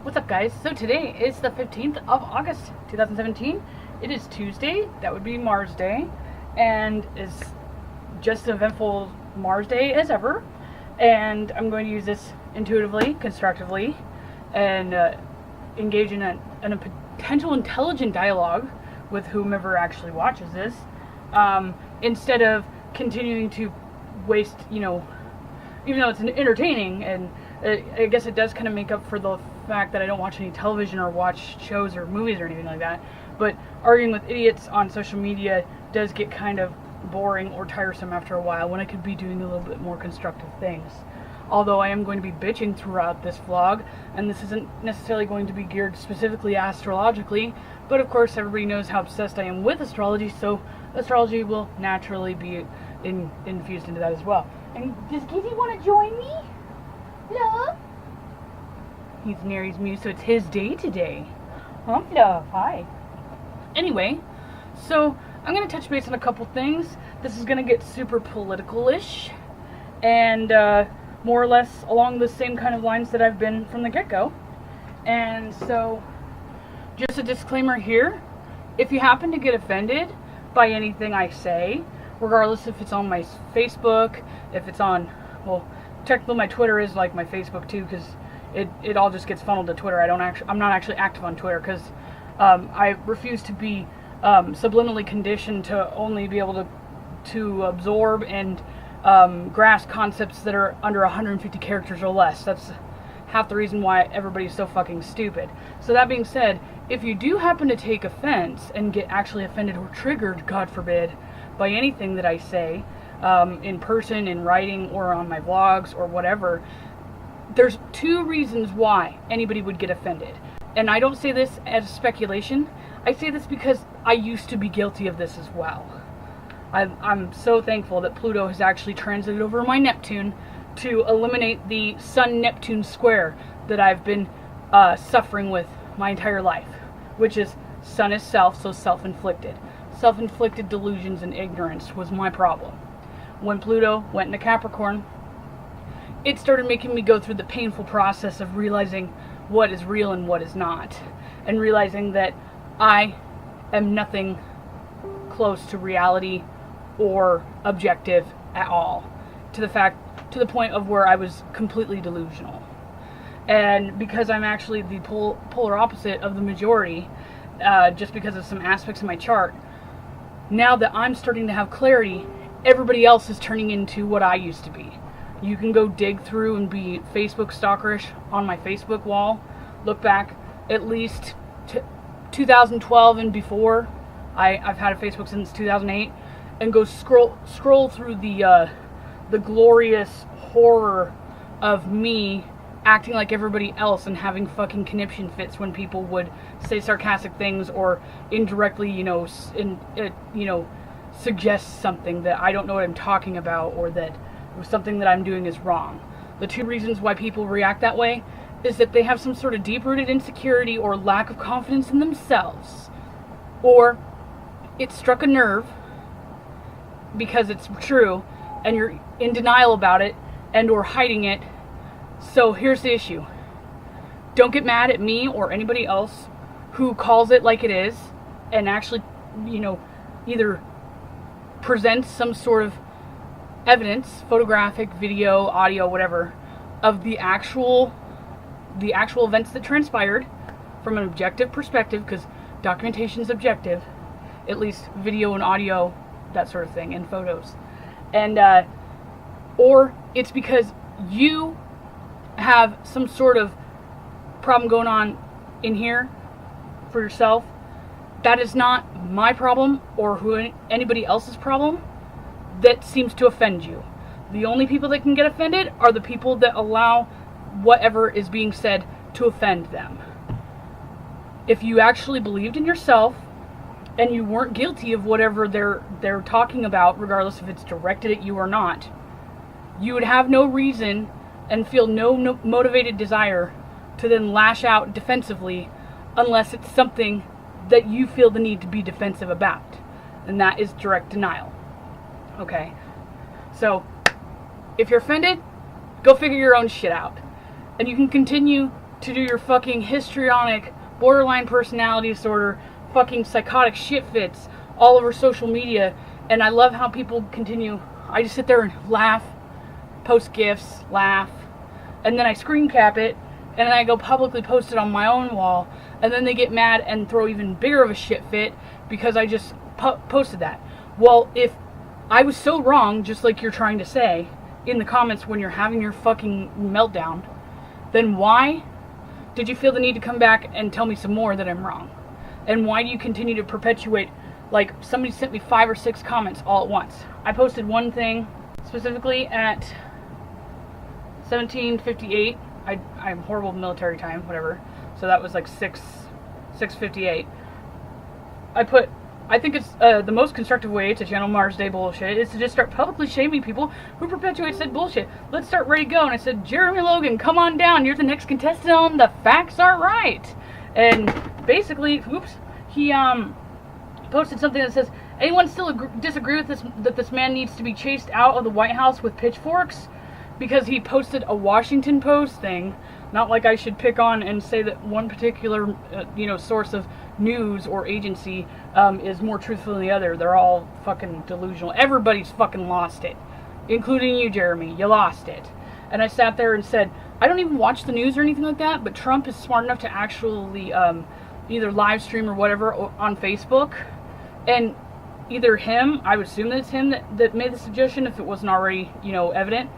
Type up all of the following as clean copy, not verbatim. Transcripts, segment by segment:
What's up, guys? So today is the 15th of August 2017. It is Tuesday. That would be Mars Day, and is just an eventful Mars Day as ever. And I'm going to use this intuitively, constructively, and engage in a potential intelligent dialogue with whomever actually watches this, instead of continuing to waste, even though it's entertaining, and I guess it does kind of make up for the fact that I don't watch any television or watch shows or movies or anything like that. But arguing with idiots on social media does get kind of boring or tiresome after a while, when I could be doing a little bit more constructive things. Although I am going to be bitching throughout this vlog, and this isn't necessarily going to be geared specifically astrologically, but of course everybody knows how obsessed I am with astrology, so astrology will naturally be infused into that as well. And does Gizzy want to join me? Love? He's an Aries Muse, so it's his day today. Huh, love? Hi. Anyway, so I'm going to touch base on a couple things. This is going to get super political-ish, and more or less along the same kind of lines that I've been from the get-go. And so, just a disclaimer here, if you happen to get offended by anything I say, regardless if it's on my Facebook, if it's on, well, technically my Twitter is like my Facebook too, because it all just gets funneled to Twitter. I'm not actually active on Twitter, because I refuse to be subliminally conditioned to only be able to absorb and grasp concepts that are under 150 characters or less. That's half the reason why everybody's so fucking stupid. So that being said, if you do happen to take offense and get actually offended or triggered, God forbid, by anything that I say, in person, in writing, or on my vlogs, or whatever, there's two reasons why anybody would get offended. And I don't say this as speculation. I say this because I used to be guilty of this as well. I'm so thankful that Pluto has actually transited over my Neptune to eliminate the Sun-Neptune square that I've been suffering with my entire life, which is Sun is self, so self-inflicted. Self-inflicted delusions and ignorance was my problem. When Pluto went into Capricorn, it started making me go through the painful process of realizing what is real and what is not, and realizing that I am nothing close to reality or objective at all, to the point of where I was completely delusional. And because I'm actually the polar opposite of the majority, just because of some aspects of my chart, now that I'm starting to have clarity, everybody else is turning into what I used to be. You can go dig through and be Facebook stalkerish on my Facebook wall. Look back at least 2012 and before. I've had a Facebook since 2008, and go scroll through the glorious horror of me acting like everybody else and having fucking conniption fits when people would say sarcastic things or indirectly, suggest something that I don't know what I'm talking about, or that something that I'm doing is wrong. The two reasons why people react that way is that they have some sort of deep-rooted insecurity or lack of confidence in themselves, or it struck a nerve because it's true and you're in denial about it and or hiding it. So here's the issue. Don't get mad at me or anybody else who calls it like it is and actually, either presents some sort of evidence, photographic, video, audio, whatever, of the actual events that transpired from an objective perspective, because documentation is objective, at least video and audio, that sort of thing, and photos. And or it's because you have some sort of problem going on in here for yourself. That is not my problem or anybody else's problem that seems to offend you. The only people that can get offended are the people that allow whatever is being said to offend them. If you actually believed in yourself and you weren't guilty of whatever they're talking about, regardless if it's directed at you or not, you would have no reason and feel no motivated desire to then lash out defensively, unless it's something that you feel the need to be defensive about, and that is direct denial. Okay, so if you're offended, go figure your own shit out, and you can continue to do your fucking histrionic, borderline personality disorder, fucking psychotic shit fits all over social media. And I love how people continue. I just sit there and laugh, post GIFs, laugh, and then I screen cap it, and then I go publicly post it on my own wall, and then they get mad and throw even bigger of a shit fit because I just posted that. Well, if I was so wrong, just like you're trying to say in the comments when you're having your fucking meltdown, then why did you feel the need to come back and tell me some more that I'm wrong? And why do you continue to perpetuate, like, somebody sent me 5 or 6 comments all at once? I posted one thing specifically at 17:58. I'm horrible with military time, whatever. So that was like 6:58. I think it's the most constructive way to channel Mars Day bullshit is to just start publicly shaming people who perpetuate said bullshit. Let's start ready to go. And I said, Jeremy Logan, come on down. You're the next contestant on The Facts Aren't Right. And basically, he posted something that says, anyone still disagree with this, that this man needs to be chased out of the White House with pitchforks? Because he posted a Washington Post thing. Not like I should pick on and say that one particular, source of news or agency is more truthful than the other. They're all fucking delusional. Everybody's fucking lost it, including you, Jeremy. You lost it. And I sat there and said, I don't even watch the news or anything like that, but Trump is smart enough to actually either live stream or whatever on Facebook. And either him, I would assume that it's him that made the suggestion if it wasn't already, evident.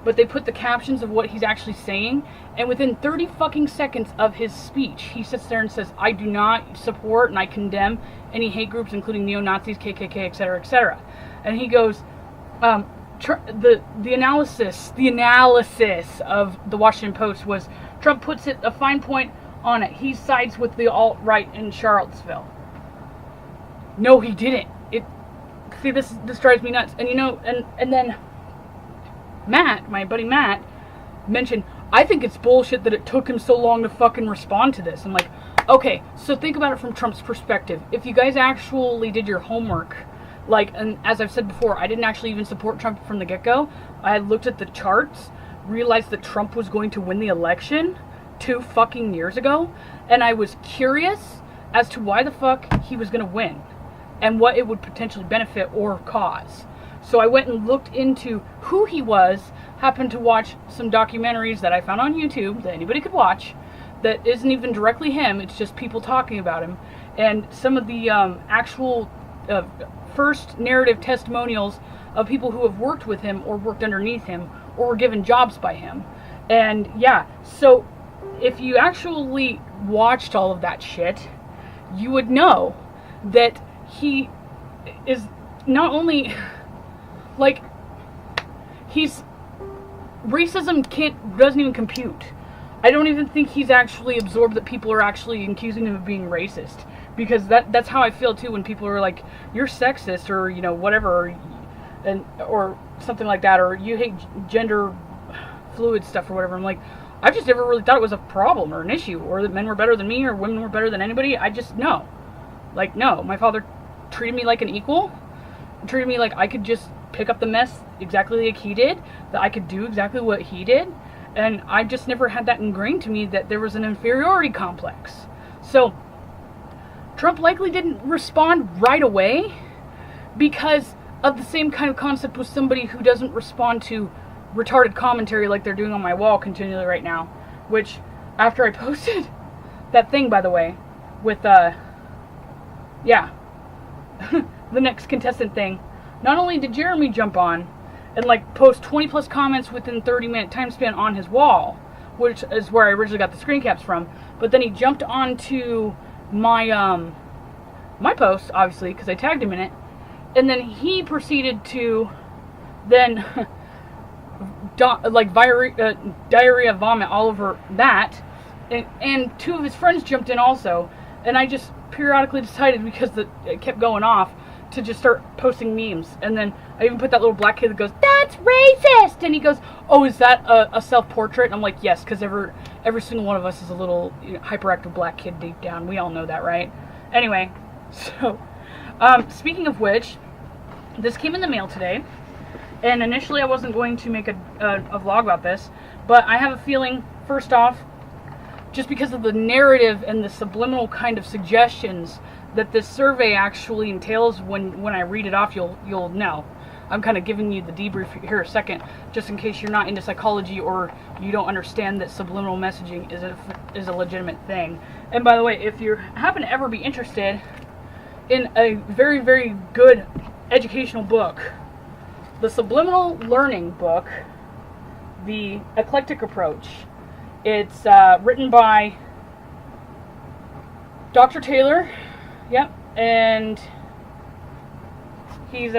But they put the captions of what he's actually saying, and within 30 fucking seconds of his speech, he sits there and says, I do not support and I condemn any hate groups, including neo-Nazis, KKK, etc., etc. And he goes, the analysis of the Washington Post was, Trump puts it a fine point on it. He sides with the alt-right in Charlottesville. No, he didn't. This drives me nuts. And and then Matt, my buddy Matt, mentioned, I think it's bullshit that it took him so long to fucking respond to this. I'm like, okay, so think about it from Trump's perspective. If you guys actually did your homework, and as I've said before, I didn't actually even support Trump from the get-go. I had looked at the charts, realized that Trump was going to win the election 2 fucking years ago, and I was curious as to why the fuck he was going to win and what it would potentially benefit or cause. So I went and looked into who he was, happened to watch some documentaries that I found on YouTube that anybody could watch that isn't even directly him, it's just people talking about him, and some of the actual first narrative testimonials of people who have worked with him or worked underneath him or were given jobs by him. And yeah, so if you actually watched all of that shit, you would know that he is not only... racism doesn't even compute. I don't even think he's actually absorbed that people are actually accusing him of being racist. Because that's how I feel too when people are like, you're sexist or, whatever, or something like that, or you hate gender fluid stuff or whatever. I'm like, I've just never really thought it was a problem or an issue, or that men were better than me or women were better than anybody. No. No. My father treated me like an equal. Treated me like I could just pick up the mess exactly like he did, that I could do exactly what he did, and I just never had that ingrained to me that there was an inferiority complex. So Trump likely didn't respond right away because of the same kind of concept with somebody who doesn't respond to retarded commentary like they're doing on my wall continually right now, which after I posted that thing, by the way, with the next contestant thing, not only did Jeremy jump on and post 20 plus comments within 30-minute time span on his wall, which is where I originally got the screen caps from, but then he jumped onto my my post, obviously, because I tagged him in it, and then he proceeded to then diarrhea vomit all over that, and 2 of his friends jumped in also, and I just periodically decided, because it kept going off, to just start posting memes. And then I even put that little black kid that goes, that's racist, and he goes, oh, is that a self-portrait? And I'm like, yes, because every single one of us is a little hyperactive black kid deep down. We all know that, right? Anyway, so speaking of which, this came in the mail today, and initially I wasn't going to make a vlog about this, but I have a feeling, first off, just because of the narrative and the subliminal kind of suggestions that this survey actually entails. When I read it off, you'll know. I'm kind of giving you the debrief here a second, just in case you're not into psychology or you don't understand that subliminal messaging is a legitimate thing. And by the way, if you happen to ever be interested in a very, very good educational book, the Subliminal Learning book, The Eclectic Approach, it's written by Dr. Taylor, yep, and he's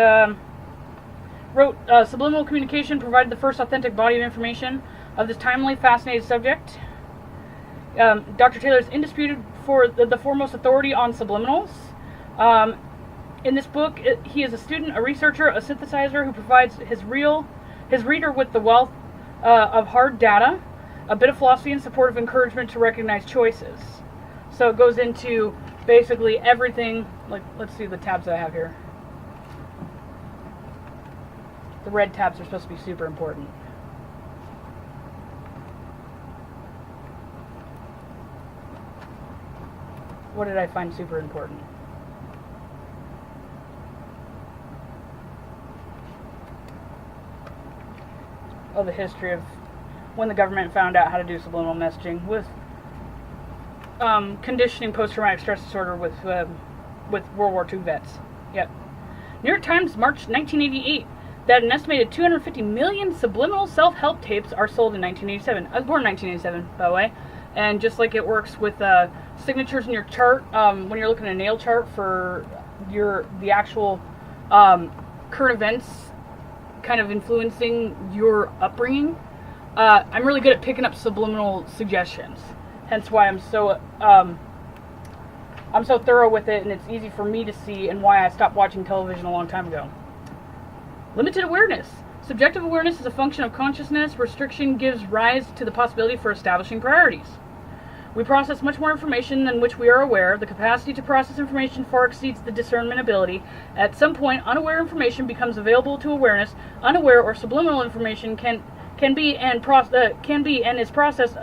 wrote Subliminal Communication provided the first authentic body of information of this timely, fascinating subject. Dr. Taylor is indisputed for the foremost authority on subliminals. In this book, he is a student, a researcher, a synthesizer who provides his reader with the wealth of hard data, a bit of philosophy, and supportive encouragement to recognize choices. So it goes into basically everything. Like, let's see the tabs that I have here. The red tabs are supposed to be super important. What did I find super important? Oh, the history of when the government found out how to do subliminal messaging with conditioning post-traumatic stress disorder with World War II vets. Yep. New York Times, March 1988. That an estimated 250 million subliminal self-help tapes are sold in 1987. I was born in 1987, by the way. And just like it works with signatures in your chart, when you're looking at a nail chart for the actual current events kind of influencing your upbringing, I'm really good at picking up subliminal suggestions. Hence why I'm so thorough with it, and it's easy for me to see, and why I stopped watching television a long time ago. Limited awareness. Subjective awareness is a function of consciousness. Restriction gives rise to the possibility for establishing priorities. We process much more information than which we are aware. The capacity to process information far exceeds the discernment ability. At some point, unaware information becomes available to awareness. Unaware or subliminal information can be and is processed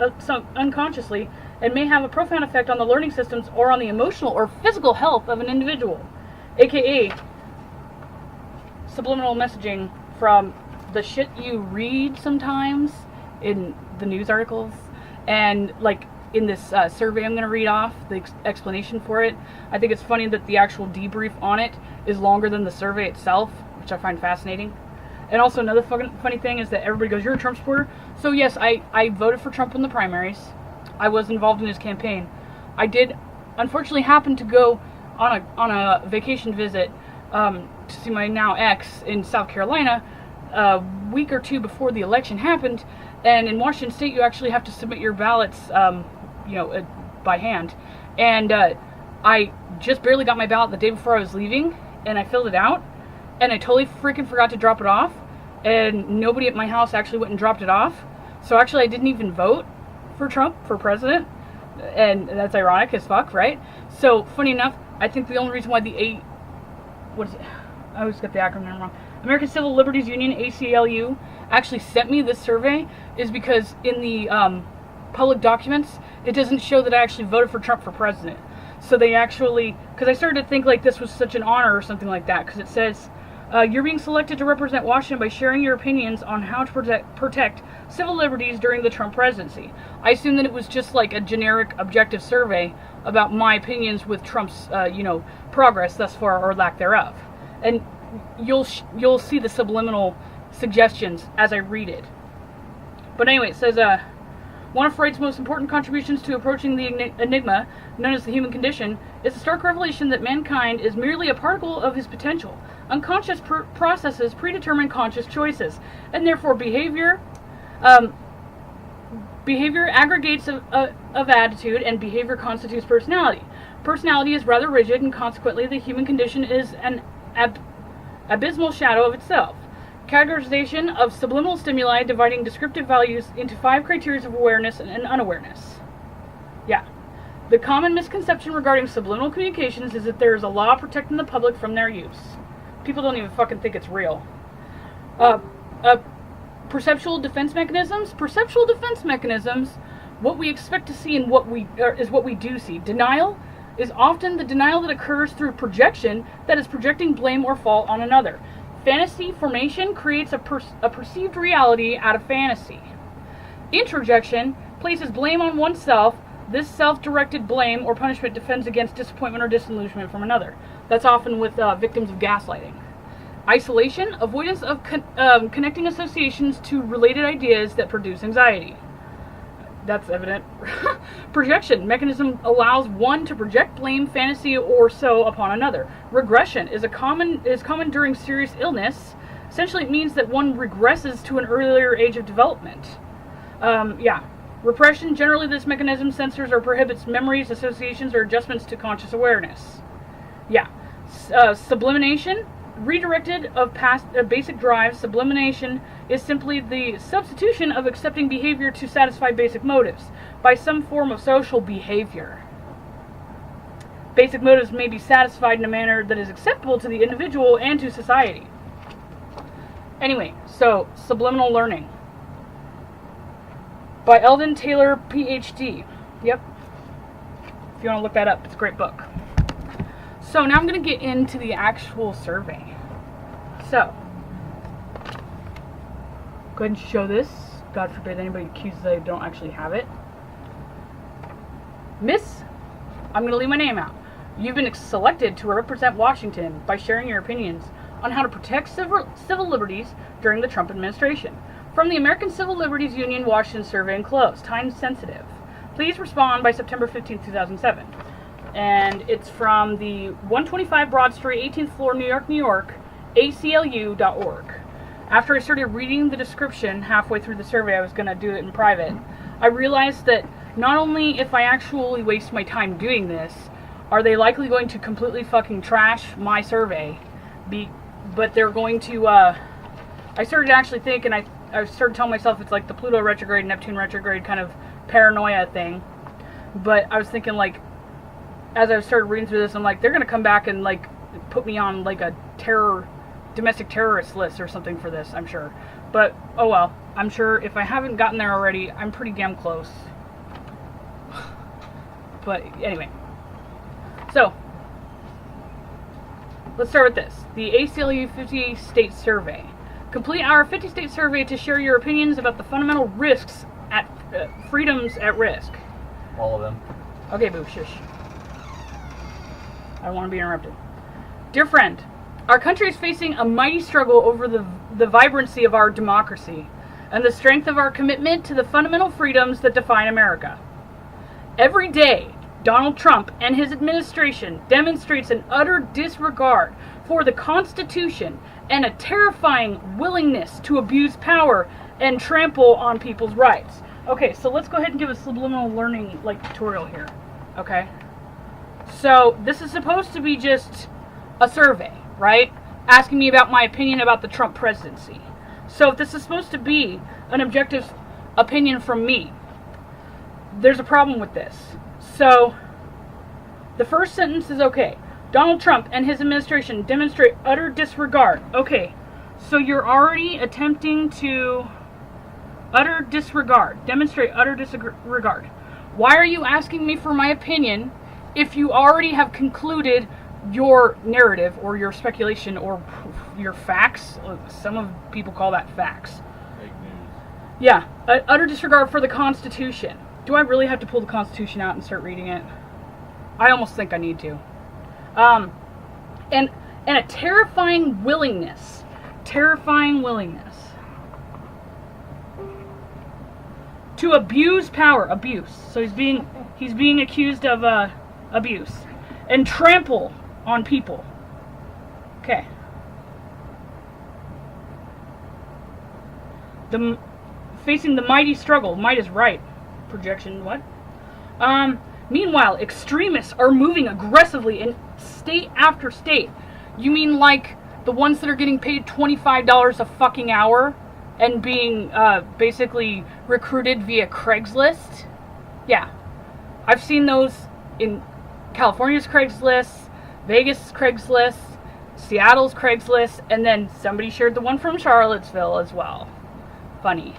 unconsciously and may have a profound effect on the learning systems or on the emotional or physical health of an individual, aka subliminal messaging from the shit you read sometimes in the news articles, and like in this survey I'm going to read off the explanation for it. I think it's funny that the actual debrief on it is longer than the survey itself, which I find fascinating. And also another funny thing is that everybody goes, "You're a Trump supporter?" So yes, I voted for Trump in the primaries. I was involved in his campaign. I did unfortunately happen to go on a vacation visit to see my now ex in South Carolina a week or two before the election happened. And in Washington State, you actually have to submit your ballots, by hand. And I just barely got my ballot the day before I was leaving, and I filled it out, and I totally freaking forgot to drop it off. And nobody at my house actually went and dropped it off. So actually, I didn't even vote for Trump for president, and that's ironic as fuck, right? So funny enough, I think the only reason why I always get the acronym wrong. American Civil Liberties Union, ACLU, actually sent me this survey is because in the public documents, it doesn't show that I actually voted for Trump for president. So they actually, because I started to think like this was such an honor or something like that, because it says, you're being selected to represent Washington by sharing your opinions on how to protect civil liberties during the Trump presidency. I assumed that it was just like a generic objective survey about my opinions with Trump's, progress thus far or lack thereof. And you'll see the subliminal suggestions as I read it. But anyway, it says, one of Freud's most important contributions to approaching the enigma, known as the human condition, is the stark revelation that mankind is merely a particle of his potential. Unconscious processes predetermine conscious choices, and therefore behavior aggregates of attitude, and behavior constitutes personality. Personality is rather rigid, and consequently the human condition is an abysmal shadow of itself. Categorization of subliminal stimuli dividing descriptive values into 5 criteria of awareness and unawareness. Yeah. The common misconception regarding subliminal communications is that there is a law protecting the public from their use. People don't even fucking think it's real. Perceptual defense mechanisms. Perceptual defense mechanisms What we expect to see and is what we do see. Denial is often the denial that occurs through projection, that is projecting blame or fault on another. Fantasy formation creates a perceived reality out of fantasy. Introjection places blame on oneself. This self-directed blame or punishment defends against disappointment or disillusionment from another. That's often with victims of gaslighting. Isolation, avoidance of connecting associations to related ideas that produce anxiety. That's evident. Projection mechanism allows one to project blame, fantasy, or so upon another. Regression is common during serious illness. Essentially, it means that one regresses to an earlier age of development. Repression, generally this mechanism censors or prohibits memories, associations, or adjustments to conscious awareness. Sublimination, redirected of past basic drives. Sublimination is simply the substitution of accepting behavior to satisfy basic motives by some form of social behavior. Basic motives may be satisfied in a manner that is acceptable to the individual and to society. Anyway, so subliminal learning by Eldon Taylor, PhD. Yep. If you want to look that up, it's a great book. So now I'm going to get into the actual survey. So, go ahead and show this. God forbid anybody accuses that I don't actually have it. Miss, I'm going to leave my name out. You've been selected to represent Washington by sharing your opinions on how to protect civil liberties during the Trump administration. From the American Civil Liberties Union, Washington survey enclosed. Time sensitive. Please respond by September 15, 2007. And it's from the 125 Broad Street, 18th floor, New York, New York, ACLU.org. After I started reading the description halfway through the survey, I was going to do it in private, I realized that not only if I actually waste my time doing this, are they likely going to completely fucking trash my survey, but they're going to, I started to actually think, and I started telling myself it's like the Pluto retrograde, Neptune retrograde kind of paranoia thing, but I was thinking, like, as I started reading through this, I'm like, they're going to come back and, like, put me on, like, a domestic terrorist list or something for this, I'm sure. But, oh well, I'm sure if I haven't gotten there already, I'm pretty damn close. But, anyway. So, let's start with this. The ACLU 50 State Survey. Complete our 50 State Survey to share your opinions about the fundamental risks freedoms at risk. All of them. Okay, boo, shush. I don't want to be interrupted. Dear friend, our country is facing a mighty struggle over the vibrancy of our democracy and the strength of our commitment to the fundamental freedoms that define America. Every day, Donald Trump and his administration demonstrates an utter disregard for the Constitution and a terrifying willingness to abuse power and trample on people's rights. Okay, so let's go ahead and give a subliminal learning tutorial here. Okay? So, this is supposed to be just a survey, right? Asking me about my opinion about the Trump presidency. So, if this is supposed to be an objective opinion from me, there's a problem with this. So, the first sentence is okay. Donald Trump and his administration demonstrate utter disregard. Okay, so you're already attempting to demonstrate utter disregard. Why are you asking me for my opinion if you already have concluded your narrative or your speculation or your facts? Some of people call that facts. Fake news. Yeah, utter disregard for the Constitution. Do I really have to pull the Constitution out and start reading it? I almost think I need to. And a terrifying willingness to abuse power, So he's being accused of abuse and trample on people. Okay. Facing the mighty struggle. Might is right. Projection. What? Meanwhile, extremists are moving aggressively in state after state. You mean like the ones that are getting paid $25 a fucking hour and being basically recruited via Craigslist? Yeah. I've seen those in California's Craigslist, Vegas' Craigslist, Seattle's Craigslist, and then somebody shared the one from Charlottesville as well. Funny.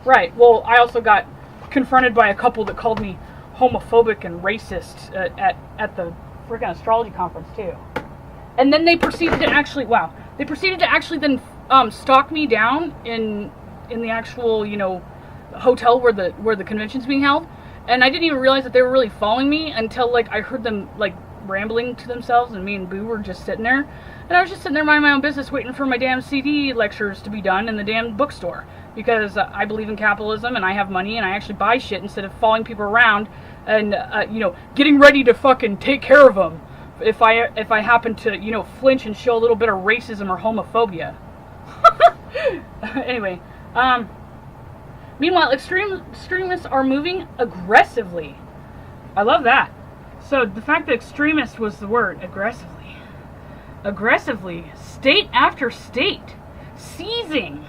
Right. Well, I also got confronted by a couple that called me homophobic and racist at the freaking astrology conference too. And then they proceeded to actually, then stalk me down in the actual, hotel where the convention's being held. And I didn't even realize that they were really following me until like I heard them like rambling to themselves, and me and Boo were just sitting there. And I was just sitting there minding my own business, waiting for my damn CD lectures to be done in the damn bookstore. Because I believe in capitalism, and I have money, and I actually buy shit instead of following people around and, getting ready to fucking take care of them if I happen to, flinch and show a little bit of racism or homophobia. Anyway, meanwhile, extremists are moving aggressively. I love that. So the fact that extremist was the word, aggressively, state after state, seizing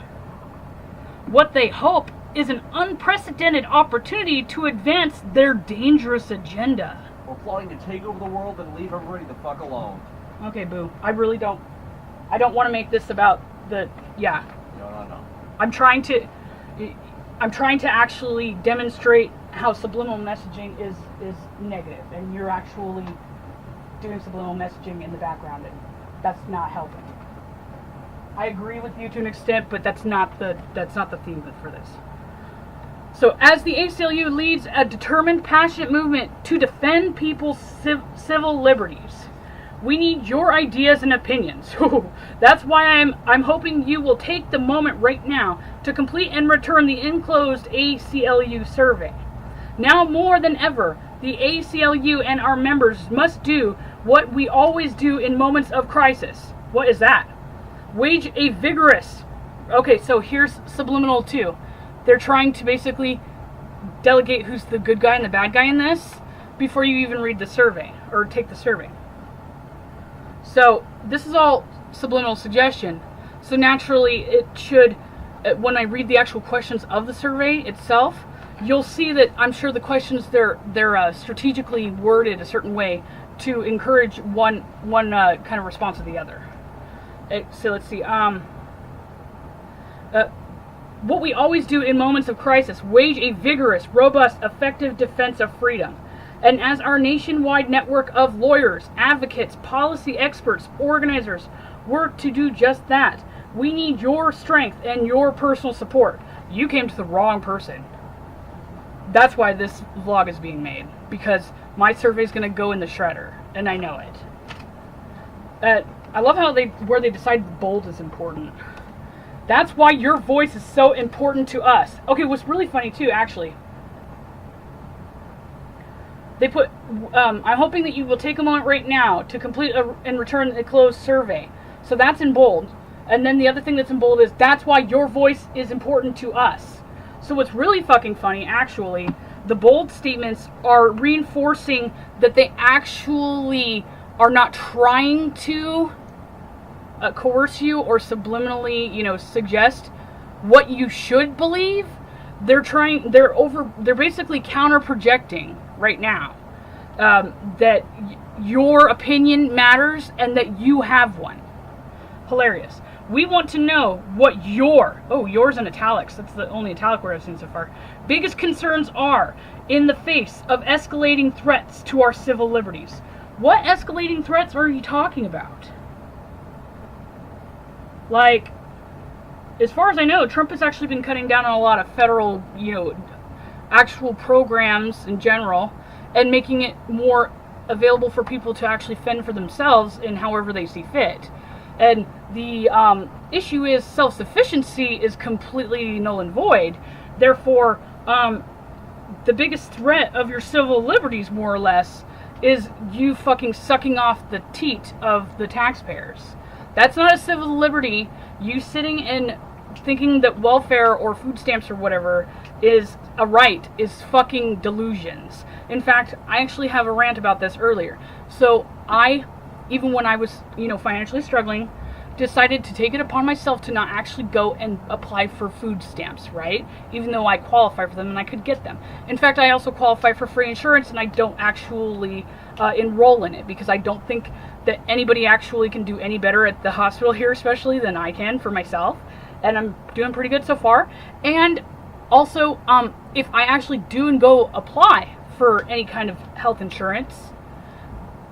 what they hope is an unprecedented opportunity to advance their dangerous agenda. We're plotting to take over the world and leave everybody the fuck alone. Okay, Boo. I don't want to make this about the, yeah. No. I'm trying to actually demonstrate how subliminal messaging is negative, and you're actually doing subliminal messaging in the background, and that's not helping. I agree with you to an extent, but that's not the theme for this. So, as the ACLU leads a determined, passionate movement to defend people's civil liberties, we need your ideas and opinions. That's why I'm hoping you will take the moment right now to complete and return the enclosed ACLU survey. Now more than ever, the ACLU and our members must do what we always do in moments of crisis. What is that? Wage a vigorous... Okay, so here's subliminal too. They're trying to basically delegate who's the good guy and the bad guy in this before you even read the survey or take the survey. So this is all subliminal suggestion. So naturally it should, when I read the actual questions of the survey itself, you'll see that I'm sure the questions they're strategically worded a certain way to encourage one kind of response to the other. So let's see. What we always do in moments of crisis, wage a vigorous, robust, effective defense of freedom. And as our nationwide network of lawyers, advocates, policy experts, organizers work to do just that, we need your strength and your personal support. You came to the wrong person. That's why this vlog is being made, because my survey is going to go in the shredder, and I know it. I love how where they decide bold is important. That's why your voice is so important to us. Okay, what's really funny too, actually, they put, I'm hoping that you will take a moment right now to complete and return a closed survey. So that's in bold. And then the other thing that's in bold is, that's why your voice is important to us. So what's really fucking funny, actually, the bold statements are reinforcing that they actually are not trying to coerce you or subliminally, suggest what you should believe. They're basically counter-projecting right now that your opinion matters and that you have one. Hilarious. We want to know what yours in italics, that's the only italic word I've seen so far, biggest concerns are in the face of escalating threats to our civil liberties. What escalating threats are you talking about? Like, as far as I know, Trump has actually been cutting down on a lot of federal, actual programs in general, and making it more available for people to actually fend for themselves in however they see fit. And the issue is self-sufficiency is completely null and void. Therefore, the biggest threat of your civil liberties, more or less, is you fucking sucking off the teat of the taxpayers. That's not a civil liberty. You sitting and thinking that welfare or food stamps or whatever is a right is fucking delusions. In fact, I actually have a rant about this earlier. So even when I was, financially struggling, decided to take it upon myself to not actually go and apply for food stamps, right? Even though I qualify for them and I could get them. In fact, I also qualify for free insurance, and I don't actually enroll in it because I don't think that anybody actually can do any better at the hospital here, especially, than I can for myself. And I'm doing pretty good so far. And Also, if I actually do and go apply for any kind of health insurance,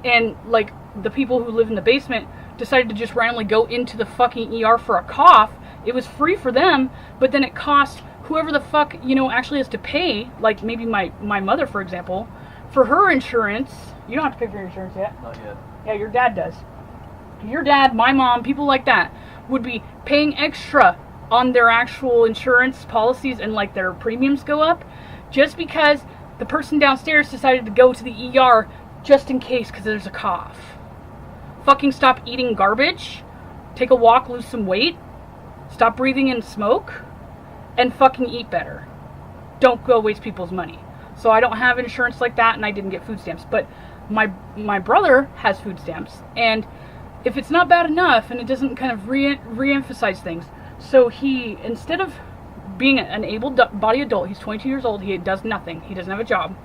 and like the people who live in the basement decided to just randomly go into the fucking ER for a cough, it was free for them, but then it cost whoever the fuck, actually has to pay, like maybe my mother, for example, for her insurance. You don't have to pay for your insurance yet. Not yet. Yeah, your dad does. Your dad, my mom, people like that would be paying extra on their actual insurance policies, and like their premiums go up just because the person downstairs decided to go to the ER just in case because there's a cough. Fucking stop eating garbage, take a walk, lose some weight, stop breathing in smoke, and fucking eat better. Don't go waste people's money. So I don't have insurance like that, and I didn't get food stamps, but my brother has food stamps, and if it's not bad enough, and it doesn't kind of re-emphasize things, so he, instead of being an able-bodied adult, he's 22 years old, he does nothing, he doesn't have a job,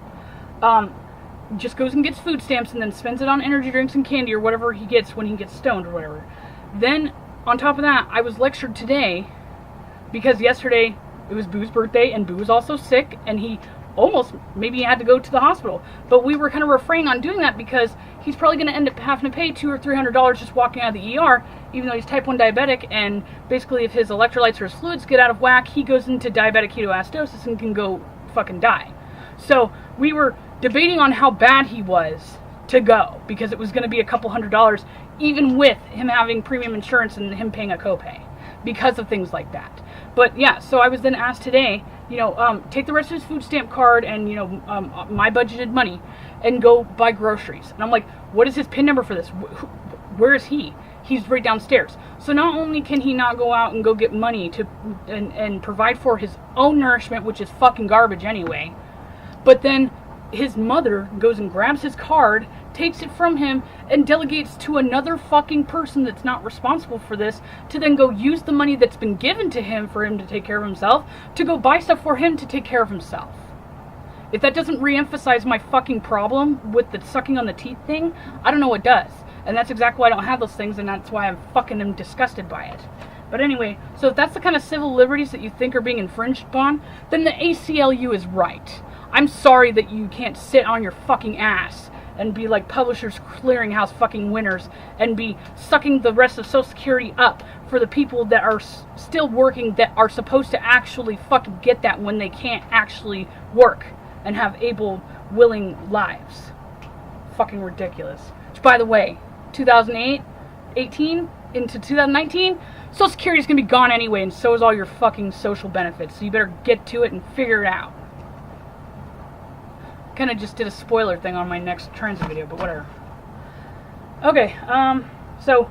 just goes and gets food stamps and then spends it on energy drinks and candy or whatever he gets when he gets stoned or whatever. Then, on top of that, I was lectured today because yesterday it was Boo's birthday and Boo was also sick and he almost maybe had to go to the hospital. But we were kind of refraining on doing that because he's probably going to end up having to pay $200 or $300 just walking out of the ER, even though he's type 1 diabetic, and basically if his electrolytes or his fluids get out of whack, he goes into diabetic ketoacidosis and can go fucking die. So we were debating on how bad he was to go, because it was going to be a couple $100, even with him having premium insurance and him paying a copay, because of things like that. But yeah, so I was then asked today, take the rest of his food stamp card and, my budgeted money and go buy groceries. And I'm like, what is his PIN number for this? Where is he? He's right downstairs. So not only can he not go out and go get money to and provide for his own nourishment, which is fucking garbage anyway, but then his mother goes and grabs his card, takes it from him, and delegates to another fucking person that's not responsible for this to then go use the money that's been given to him for him to take care of himself to go buy stuff for him to take care of himself. If that doesn't re-emphasize my fucking problem with the sucking on the teeth thing, I don't know what does. And that's exactly why I don't have those things, and that's why I'm fucking am disgusted by it. But anyway, so if that's the kind of civil liberties that you think are being infringed upon, then the ACLU is right. I'm sorry that you can't sit on your fucking ass and be like Publishers Clearinghouse fucking winners and be sucking the rest of Social Security up for the people that are still working, that are supposed to actually fucking get that when they can't actually work and have able, willing lives. Fucking ridiculous. Which, by the way, 2018 into 2019, Social Security is going to be gone anyway, and so is all your fucking social benefits. So you better get to it and figure it out. Kind of just did a spoiler thing on my next transit video, but whatever. Okay, so,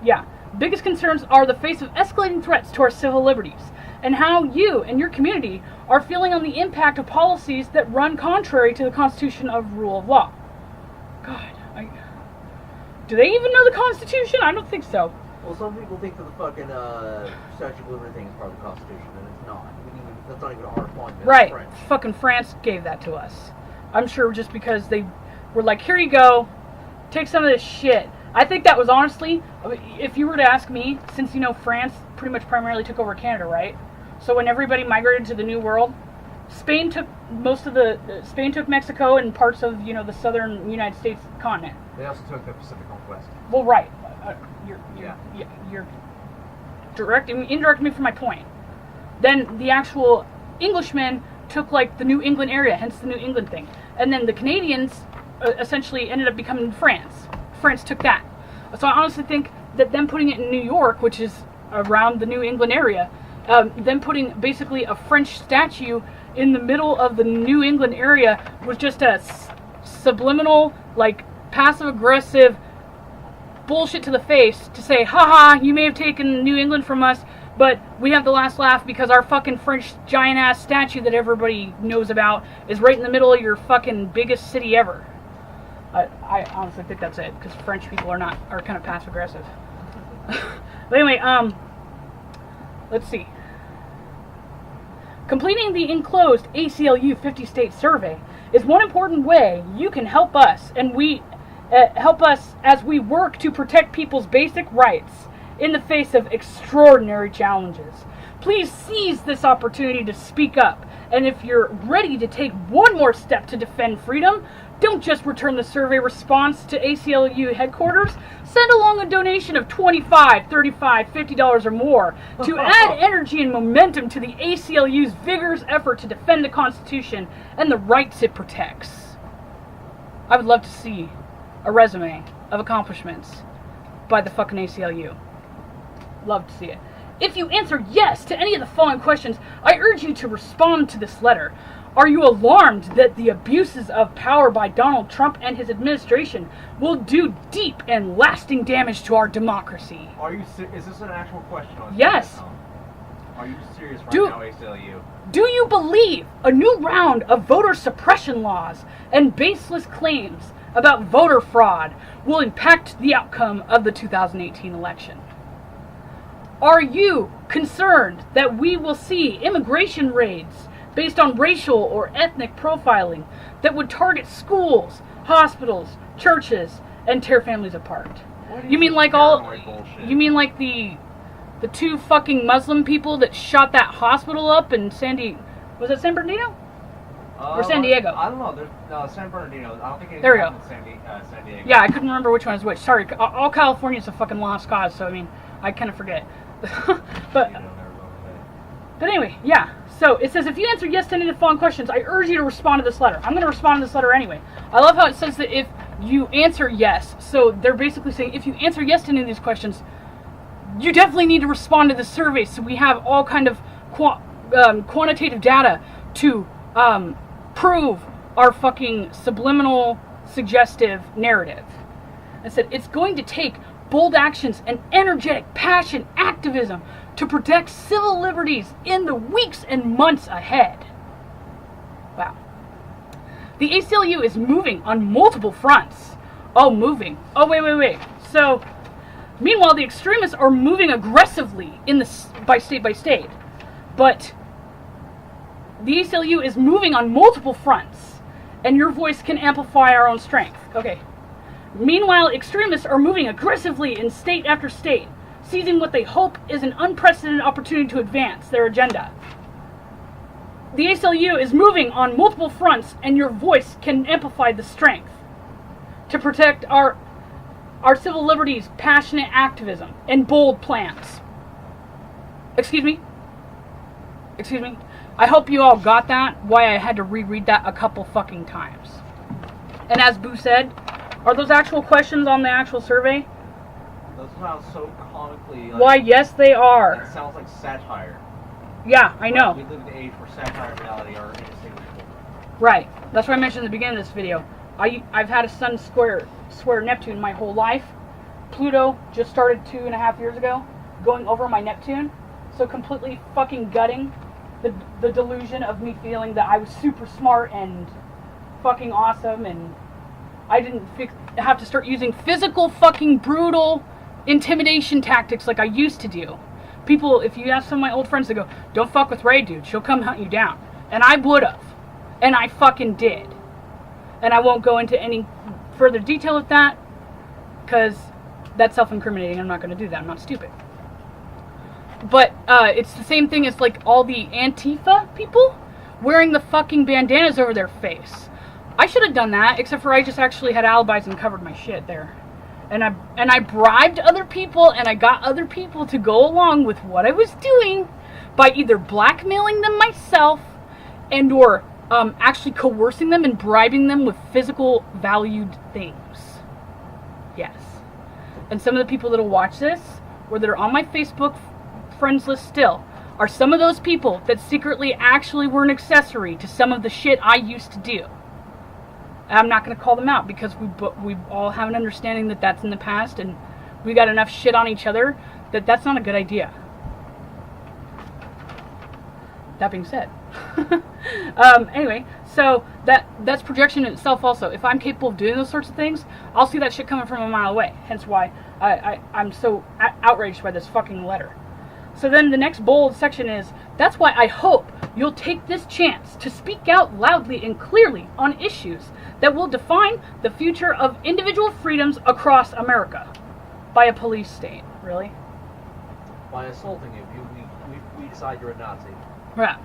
yeah. Biggest concerns are the face of escalating threats to our civil liberties, and how you and your community are feeling on the impact of policies that run contrary to the Constitution of rule of law. God, do they even know the Constitution? I don't think so. Well, some people think that the fucking Statute of Liberty thing is part of the Constitution, and it's not. That's not even a hard point. Right. Fucking France gave that to us. I'm sure just because they were like, here you go, take some of this shit. I think that was honestly, if you were to ask me, since, France pretty much primarily took over Canada, right? So when everybody migrated to the New World, Spain took Mexico and parts of, the southern United States continent. They also took the Pacific Northwest. Well, right. You're indirecting me from my point. Then the actual Englishmen took like the New England area, hence the New England thing. And then the Canadians essentially ended up becoming France. France took that. So I honestly think that them putting it in New York, which is around the New England area, them putting basically a French statue in the middle of the New England area was just a subliminal, like, passive-aggressive bullshit to the face to say, haha, you may have taken New England from us, but we have the last laugh because our fucking French giant-ass statue that everybody knows about is right in the middle of your fucking biggest city ever. I honestly think that's it, because French people are kind of passive-aggressive. But anyway, let's see. Completing the enclosed ACLU 50-state survey is one important way you can help us, and help us as we work to protect people's basic rights in the face of extraordinary challenges. Please seize this opportunity to speak up. And if you're ready to take one more step to defend freedom, don't just return the survey response to ACLU headquarters. Send along a donation of $25, $35, $50 or more to add energy and momentum to the ACLU's vigorous effort to defend the Constitution and the rights it protects. I would love to see a resume of accomplishments by the fucking ACLU. Love to see it. If you answer yes to any of the following questions, I urge you to respond to this letter. Are you alarmed that the abuses of power by Donald Trump and his administration will do deep and lasting damage to our democracy? Is this an actual question? Yes. Are you serious right now, ACLU? Do you believe a new round of voter suppression laws and baseless claims about voter fraud will impact the outcome of the 2018 election? Are you concerned that we will see immigration raids based on racial or ethnic profiling that would target schools, hospitals, churches, and tear families apart? You mean like the two fucking Muslim people that shot that hospital up in was it San Bernardino? Or San Diego? I don't know. San Bernardino. I don't think there we go. San Diego. Yeah, I couldn't remember which one is which. Sorry, all California's a fucking lost cause, so I mean, I kind of forget. But anyway, yeah. So it says, if you answer yes to any of the following questions, I urge you to respond to this letter. I'm going to respond to this letter anyway. I love how it says that if you answer yes, so they're basically saying if you answer yes to any of these questions, you definitely need to respond to the survey so we have all kind of quantitative data to prove our fucking subliminal suggestive narrative. It said it's going to take bold actions and energetic passion activism to protect civil liberties in the weeks and months ahead. Wow. The ACLU is moving on multiple fronts. Oh, moving. Oh, wait. So, meanwhile, the extremists are moving aggressively by state. But the ACLU is moving on multiple fronts, and your voice can amplify our own strength. Okay. Meanwhile, extremists are moving aggressively in state after state, seizing what they hope is an unprecedented opportunity to advance their agenda. The ACLU is moving on multiple fronts, and your voice can amplify the strength to protect our civil liberties, passionate activism, and bold plans. Excuse me? I hope you all got that, why I had to reread that a couple fucking times. And as Boo said, are those actual questions on the actual survey? Those sound so comically... Why, yes, they are. That sounds like satire. Yeah, I know. We live in an age where satire and reality are indistinguishable. Right. That's why I mentioned at the beginning of this video. I've had a sun square Neptune my whole life. Pluto just started 2.5 years ago, going over my Neptune. So completely fucking gutting the delusion of me feeling that I was super smart and fucking awesome, and I didn't have to start using physical fucking brutal intimidation tactics like I used to do. People, if you ask some of my old friends, they go, don't fuck with Ray, dude. She'll come hunt you down. And I would've. And I fucking did. And I won't go into any further detail with that, because that's self-incriminating. I'm not going to do that. I'm not stupid. But it's the same thing as like all the Antifa people wearing the fucking bandanas over their face. I should have done that, except for I just actually had alibis and covered my shit there. And I bribed other people, and I got other people to go along with what I was doing by either blackmailing them myself and or actually coercing them and bribing them with physical valued things. Yes. And some of the people that will watch this, or that are on my Facebook friends list still, are some of those people that secretly actually were an accessory to some of the shit I used to do. I'm not going to call them out because we all have an understanding that that's in the past, and we got enough shit on each other that that's not a good idea. That being said. Anyway, so that's projection in itself also. If I'm capable of doing those sorts of things, I'll see that shit coming from a mile away. Hence why I'm so outraged by this fucking letter. So then the next bold section is, that's why I hope you'll take this chance to speak out loudly and clearly on issues that will define the future of individual freedoms across America by a police state. Really? By assaulting you. We decide you're a Nazi. Right.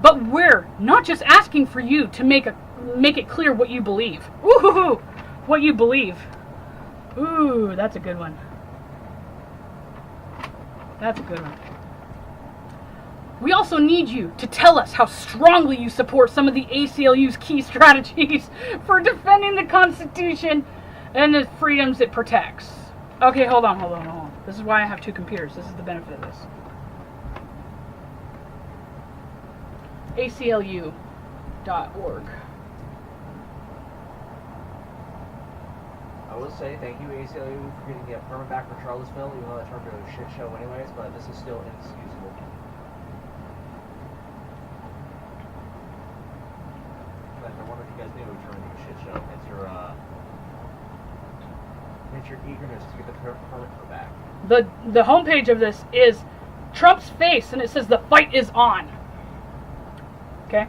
But we're not just asking for you to make it clear what you believe. Ooh, what you believe. Ooh, that's a good one. That's a good one. We also need you to tell us how strongly you support some of the ACLU's key strategies for defending the Constitution and the freedoms it protects. Okay, hold on. This is why I have two computers. This is the benefit of this. ACLU.org. I will say thank you, ACLU, for getting a permit back for Charlottesville, even though that turned into a shit show anyways, but this is still inexcusable. I wonder if you guys knew it turned into a shit show. It's your eagerness to get the permit back. The homepage of this is Trump's face, and it says the fight is on. Okay?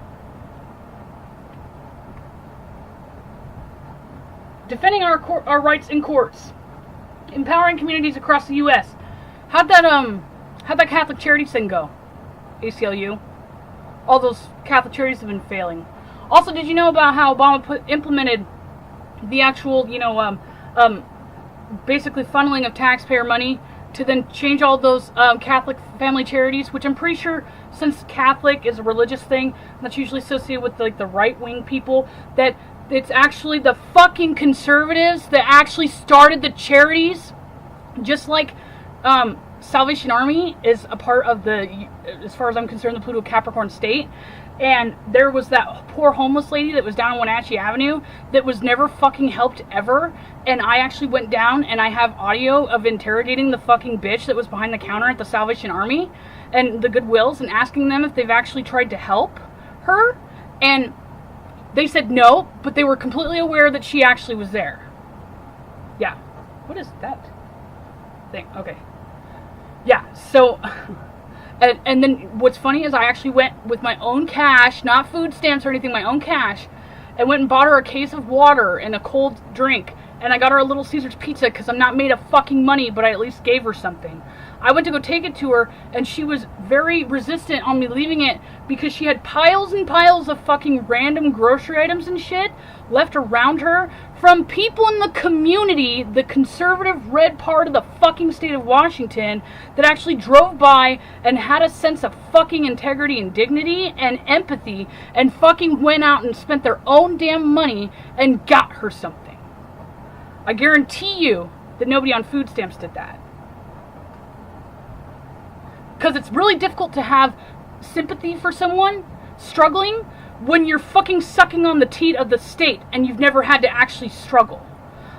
Defending our rights in courts, empowering communities across the U.S. How'd that Catholic Charities thing go? ACLU. All those Catholic charities have been failing. Also, did you know about how Obama implemented the actual, basically funneling of taxpayer money to then change all those Catholic family charities, which I'm pretty sure, since Catholic is a religious thing that's usually associated with like the right-wing people, that it's actually the fucking conservatives that actually started the charities, just like Salvation Army is a part of the, as far as I'm concerned, the Pluto Capricorn state. And there was that poor homeless lady that was down on Wenatchee Avenue that was never fucking helped ever. And I actually went down and I have audio of interrogating the fucking bitch that was behind the counter at the Salvation Army and the Goodwills and asking them if they've actually tried to help her. And they said no, but they were completely aware that she actually was there. Yeah. What is that thing? Okay. Yeah, so... And then what's funny is I actually went with my own cash, not food stamps or anything, my own cash, and went and bought her a case of water and a cold drink. And I got her a Little Caesars pizza because I'm not made of fucking money, but I at least gave her something. I went to go take it to her, and she was very resistant on me leaving it because she had piles and piles of fucking random grocery items and shit left around her from people in the community, the conservative red part of the fucking state of Washington, that actually drove by and had a sense of fucking integrity and dignity and empathy and fucking went out and spent their own damn money and got her something. I guarantee you that nobody on food stamps did that. Because it's really difficult to have sympathy for someone struggling when you're fucking sucking on the teat of the state and you've never had to actually struggle.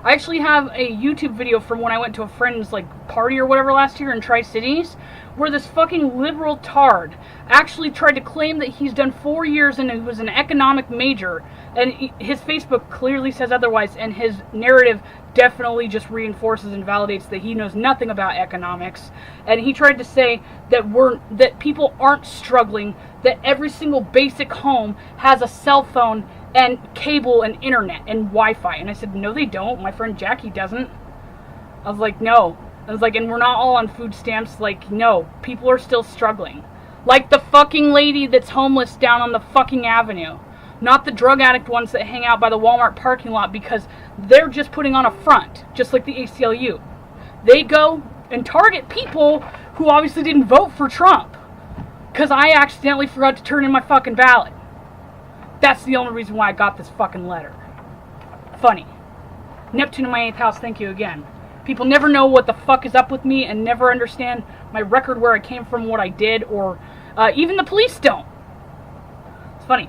I actually have a YouTube video from when I went to a friend's party or whatever last year in Tri-Cities, where this fucking liberal tard actually tried to claim that he's done 4 years and he was an economic major, and his Facebook clearly says otherwise, and his narrative definitely just reinforces and validates that he knows nothing about economics. And he tried to say that people aren't struggling, that every single basic home has a cell phone and cable and internet and Wi-Fi. And I said, no they don't, my friend Jackie doesn't. I was like, no. I was like, and we're not all on food stamps. No, people are still struggling. Like the fucking lady that's homeless down on the fucking avenue. Not the drug addict ones that hang out by the Walmart parking lot because they're just putting on a front, just like the ACLU. They go and target people who obviously didn't vote for Trump because I accidentally forgot to turn in my fucking ballot. That's the only reason why I got this fucking letter. Funny. Neptune in my 8th house, thank you again. People never know what the fuck is up with me and never understand my record, where I came from, what I did, or even the police don't. It's funny.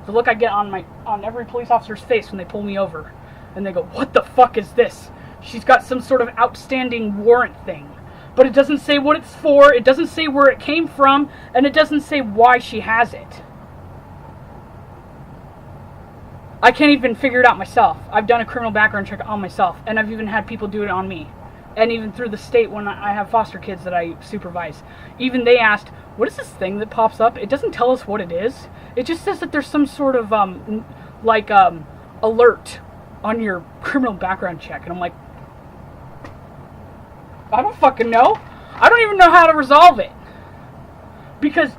The look I get on every police officer's face when they pull me over. And they go, what the fuck is this? She's got some sort of outstanding warrant thing. But it doesn't say what it's for, it doesn't say where it came from, and it doesn't say why she has it. I can't even figure it out myself. I've done a criminal background check on myself, and I've even had people do it on me. And even through the state when I have foster kids that I supervise. Even they asked, what is this thing that pops up? It doesn't tell us what it is. It just says that there's some sort of, alert on your criminal background check. And I'm like, I don't fucking know. I don't even know how to resolve it. because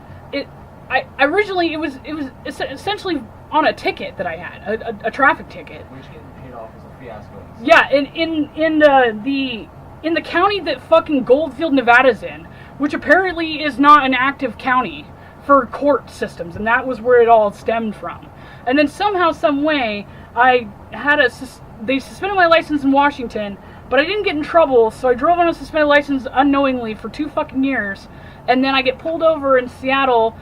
I originally it was essentially on a ticket that I had, a traffic ticket. Which getting paid off as a fiasco. Yeah, in the county that fucking Goldfield, Nevada's in, which apparently is not an active county for court systems, and that was where it all stemmed from. And then somehow, some way, they suspended my license in Washington, but I didn't get in trouble, so I drove on a suspended license unknowingly for 2 fucking years, and then I get pulled over in Seattle.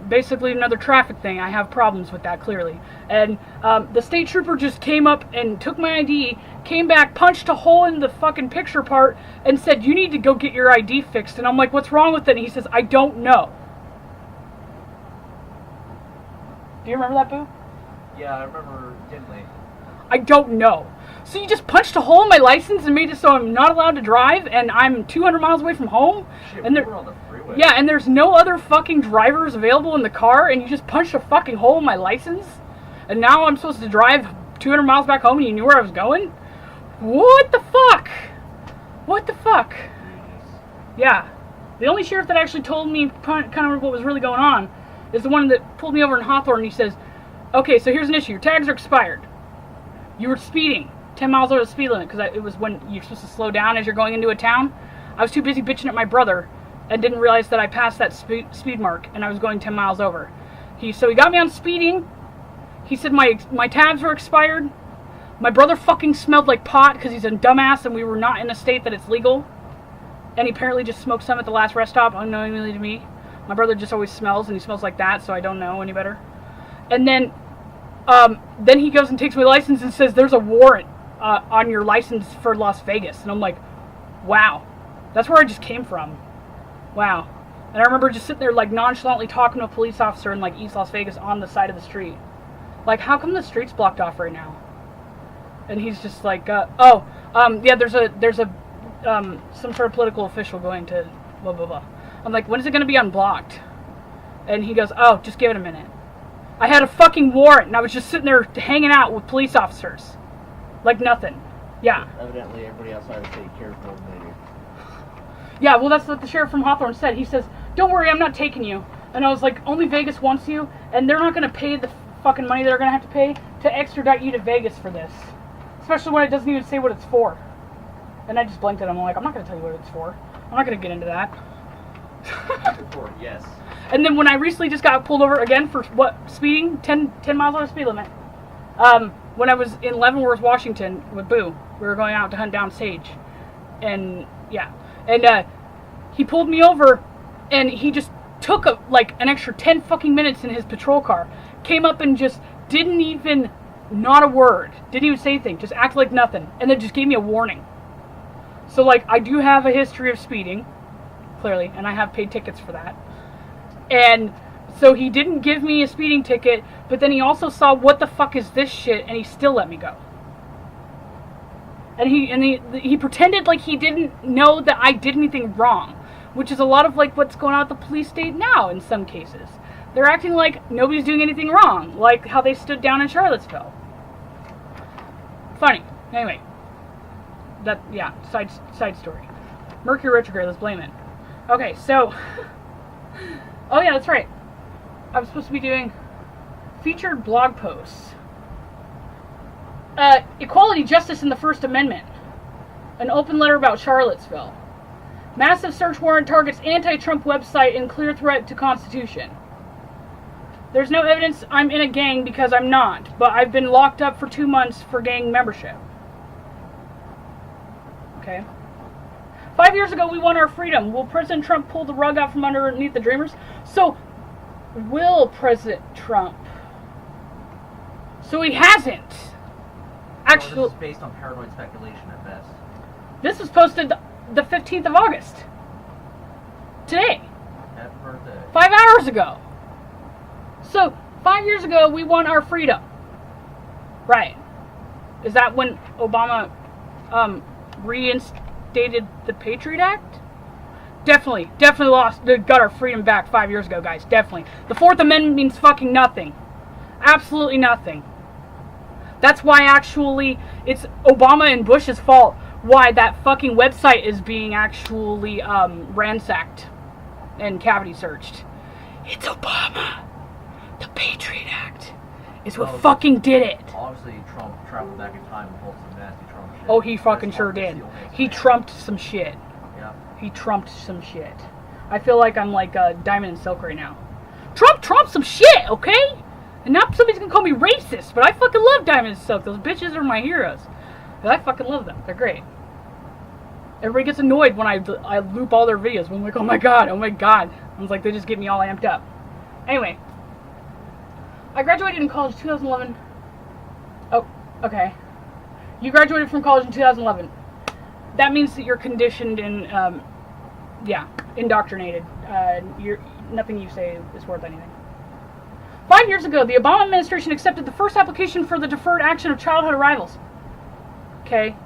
Basically another traffic thing. I have problems with that, clearly. And the state trooper just came up and took my ID, came back, punched a hole in the fucking picture part, and said, "You need to go get your ID fixed." And I'm like, "What's wrong with it?" And he says, "I don't know." Do you remember that, Boo? Yeah, I remember dimly. I don't know. So you just punched a hole in my license and made it so I'm not allowed to drive, and I'm 200 miles away from home? Shit, and we were on the freeway. Yeah, and there's no other fucking drivers available in the car, and you just punched a fucking hole in my license? And now I'm supposed to drive 200 miles back home and you knew where I was going? What the fuck? What the fuck? Yeah. The only sheriff that actually told me kind of what was really going on is the one that pulled me over in Hawthorne, and he says, "Okay, so here's an issue. Your tags are expired. You were speeding 10 miles over the speed limit," because it was when you're supposed to slow down as you're going into a town. I was too busy bitching at my brother and didn't realize that I passed that speed mark, and I was going 10 miles over. So he got me on speeding. He said my tabs were expired. My brother fucking smelled like pot because he's a dumbass, and we were not in a state that it's legal. And he apparently just smoked some at the last rest stop, unknowingly to me. My brother just always smells, and he smells like that, so I don't know any better. And then he goes and takes my license and says, "There's a warrant on your license for Las Vegas." And I'm like, wow, that's where I just came from. Wow. And I remember just sitting there like nonchalantly talking to a police officer in like East Las Vegas on the side of the street. Like, how come the street's blocked off right now? And he's just like, yeah, there's some sort of political official going to blah, blah, blah. I'm like, when is it going to be unblocked? And he goes, "Oh, just give it a minute." I had a fucking warrant, and I was just sitting there hanging out with police officers. Like nothing. Yeah. Evidently, everybody outside the state cares more than they do. Yeah, well, that's what the sheriff from Hawthorne said. He says, "Don't worry, I'm not taking you." And I was like, only Vegas wants you, and they're not going to pay the fucking money they're going to have to pay to extradite you to Vegas for this. Especially when it doesn't even say what it's for. And I just blinked at him. I'm like, I'm not going to tell you what it's for. I'm not going to get into that. Yes. And then when I recently just got pulled over again for speeding, 10 miles on the speed limit. When I was in Leavenworth, Washington with Boo, we were going out to hunt down sage. And yeah. And he pulled me over, and he just took an extra 10 fucking minutes in his patrol car. Came up and just didn't even, not a word, didn't even say anything, just acted like nothing. And then just gave me a warning. So like, I do have a history of speeding, clearly, and I have paid tickets for that. And so he didn't give me a speeding ticket, but then he also saw, what the fuck is this shit, and he still let me go. And he pretended like he didn't know that I did anything wrong, which is a lot of like what's going on at the police state now in some cases. They're acting like nobody's doing anything wrong, like how they stood down in Charlottesville. Funny. Anyway, side story. Mercury retrograde, let's blame it. Okay, so, oh yeah, that's right. I was supposed to be doing featured blog posts. Equality, justice, and the First Amendment. An open letter about Charlottesville. Massive search warrant targets anti-Trump website in clear threat to Constitution. There's no evidence I'm in a gang because I'm not, but I've been locked up for 2 months for gang membership. Okay. 5 years ago, we won our freedom. Will President Trump pull the rug out from underneath the dreamers? So, will President Trump? So he hasn't. Actually, this is based on paranoid speculation at best. This was posted the 15th of August. Today. Happy birthday. 5 hours ago. So, 5 years ago, we won our freedom. Right. Is that when Obama reinstated the Patriot Act? Definitely got our freedom back 5 years ago, guys. Definitely. The Fourth Amendment means fucking nothing. Absolutely nothing. That's why actually it's Obama and Bush's fault why that fucking website is being actually ransacked. and cavity searched. It's Obama. The Patriot Act is what fucking did it. Obviously, Trump traveled back in time and pulled some nasty Trump shit. Oh, he fucking sure did. He trumped some shit. Yeah. He trumped some shit. I feel like I'm like Diamond and Silk right now. Trump trumped some shit, okay? And now somebody's gonna call me racist, but I fucking love Diamond and Silk. Those bitches are my heroes. And I fucking love them. They're great. Everybody gets annoyed when I loop all their videos. I'm like, oh my god, oh my god. I was like, they just get me all amped up. Anyway. I graduated in college 2011. Oh, okay. You graduated from college in 2011. That means that you're conditioned and, indoctrinated. Nothing you say is worth anything. 5 years ago, the Obama administration accepted the first application for the deferred action of childhood arrivals. Okay.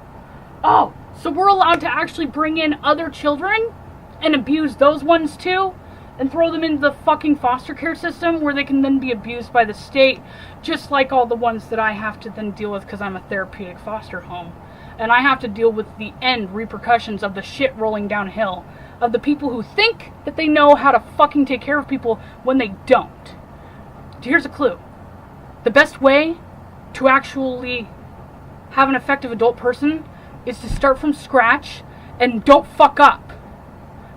Oh, so we're allowed to actually bring in other children and abuse those ones too? And throw them into the fucking foster care system where they can then be abused by the state, just like all the ones that I have to then deal with because I'm a therapeutic foster home. And I have to deal with the end repercussions of the shit rolling downhill of the people who think that they know how to fucking take care of people when they don't. Here's a clue. The best way to actually have an effective adult person is to start from scratch and don't fuck up.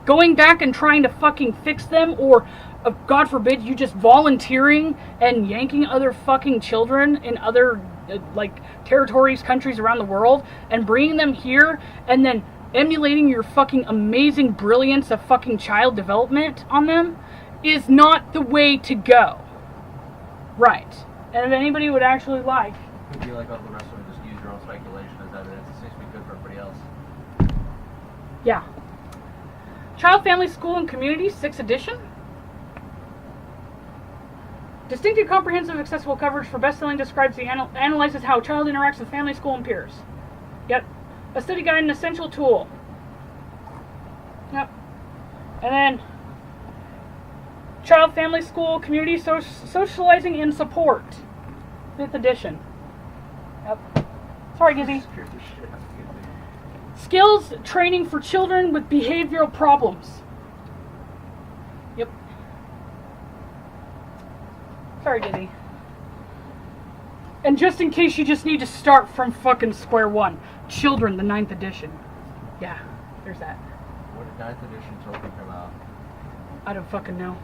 Going back and trying to fucking fix them, or God forbid you just volunteering and yanking other fucking children in other territories, countries around the world, and bringing them here and then emulating your fucking amazing brilliance of fucking child development on them is not the way to go. Right. And if anybody would actually like... It'd be like all the rest of them, just use your own speculation as evidence. It seems to be good for everybody else. Yeah. Child, Family, School, and Community, 6th edition. Distinctive, comprehensive, accessible coverage for best-selling describes analyzes how a child interacts with family, school, and peers. Yep. A study guide and essential tool. Yep. And then Child, Family, School, Community, Socializing, and Support, 5th edition. Yep. Sorry, Gizzy. Skills training for children with behavioral problems. Yep. Sorry, Gizzy. And just in case you just need to start from fucking square one, Children, the 9th edition. Yeah, there's that. What did 9th edition token come out? I don't fucking know.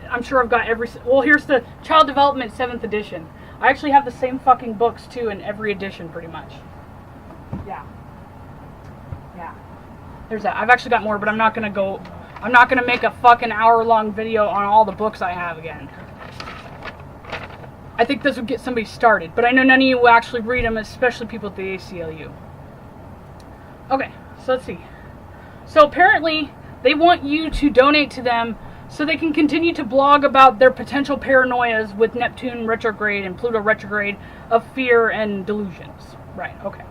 I'm sure I've got every... Well, here's the Child Development 7th edition. I actually have the same fucking books, too, in every edition, pretty much. Yeah. Yeah. There's that. I've actually got more, but I'm not going to make a fucking hour-long video on all the books I have again. I think this would get somebody started, but I know none of you will actually read them, especially people at the ACLU. Okay, so let's see. So apparently, they want you to donate to them so they can continue to blog about their potential paranoias with Neptune retrograde and Pluto retrograde of fear and delusions. Right, okay.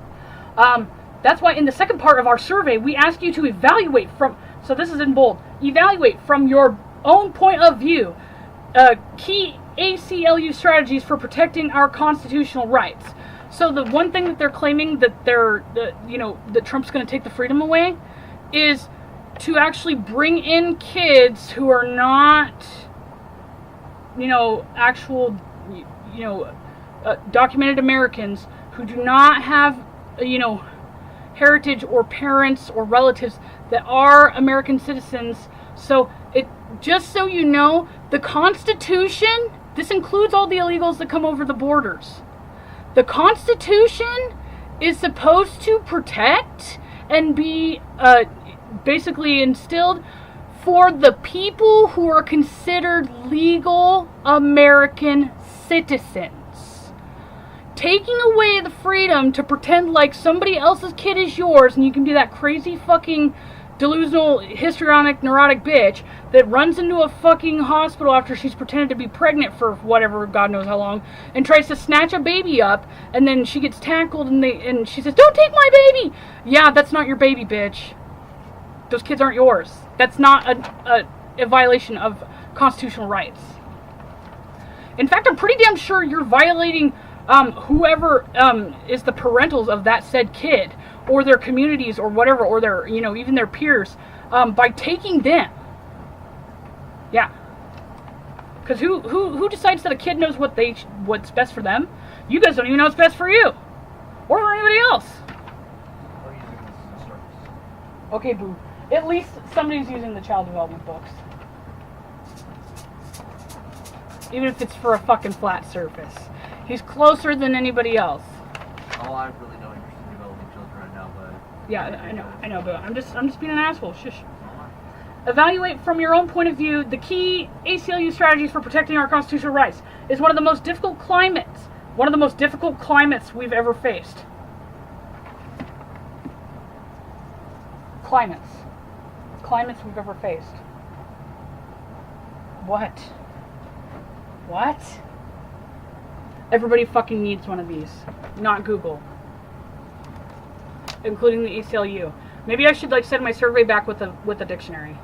That's why in the second part of our survey, we ask you to evaluate from, so this is in bold, evaluate from your own point of view, key ACLU strategies for protecting our constitutional rights. So the one thing that they're claiming that that Trump's going to take the freedom away is to actually bring in kids who are not, actual, documented Americans who do not have, heritage or parents or relatives that are American citizens. So just so you know, the Constitution, this includes all the illegals that come over the borders. The Constitution is supposed to protect and be basically instilled for the people who are considered legal American citizens. Taking away the freedom to pretend like somebody else's kid is yours and you can be that crazy fucking delusional, histrionic, neurotic bitch that runs into a fucking hospital after she's pretended to be pregnant for whatever, God knows how long, and tries to snatch a baby up, and then she gets tackled and she says, "Don't take my baby!" Yeah, that's not your baby, bitch. Those kids aren't yours. That's not a violation of constitutional rights. In fact, I'm pretty damn sure you're violating whoever is the parentals of that said kid, or their communities, or whatever, or their, even their peers, by taking them. Yeah. Because who decides that a kid knows what's best for them? You guys don't even know what's best for you. Or for anybody else. Or using this as a service. Okay, boo. At least somebody's using the child development books. Even if it's for a fucking flat surface. He's closer than anybody else. Oh, I have really no interest in developing children right now, but... Yeah, I know, but I'm just being an asshole. Shush. Evaluate from your own point of view the key ACLU strategies for protecting our constitutional rights. Is one of the most difficult climates. One of the most difficult climates we've ever faced. Climates we've ever faced. What? Everybody fucking needs one of these. Not Google. Including the ACLU. Maybe I should send my survey back with a dictionary.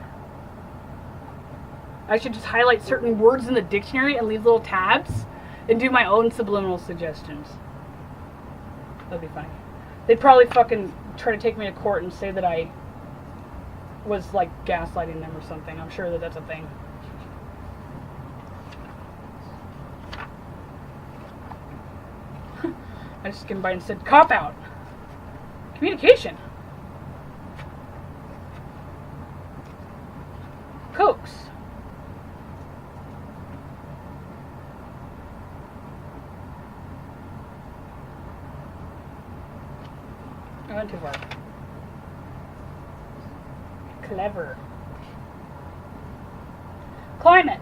I should just highlight certain words in the dictionary and leave little tabs and do my own subliminal suggestions. That'd be funny. They'd probably fucking try to take me to court and say that I was gaslighting them or something. I'm sure that that's a thing. I just skimmed by and said, cop out. Communication. Cokes. I went too far. Clever. Climate.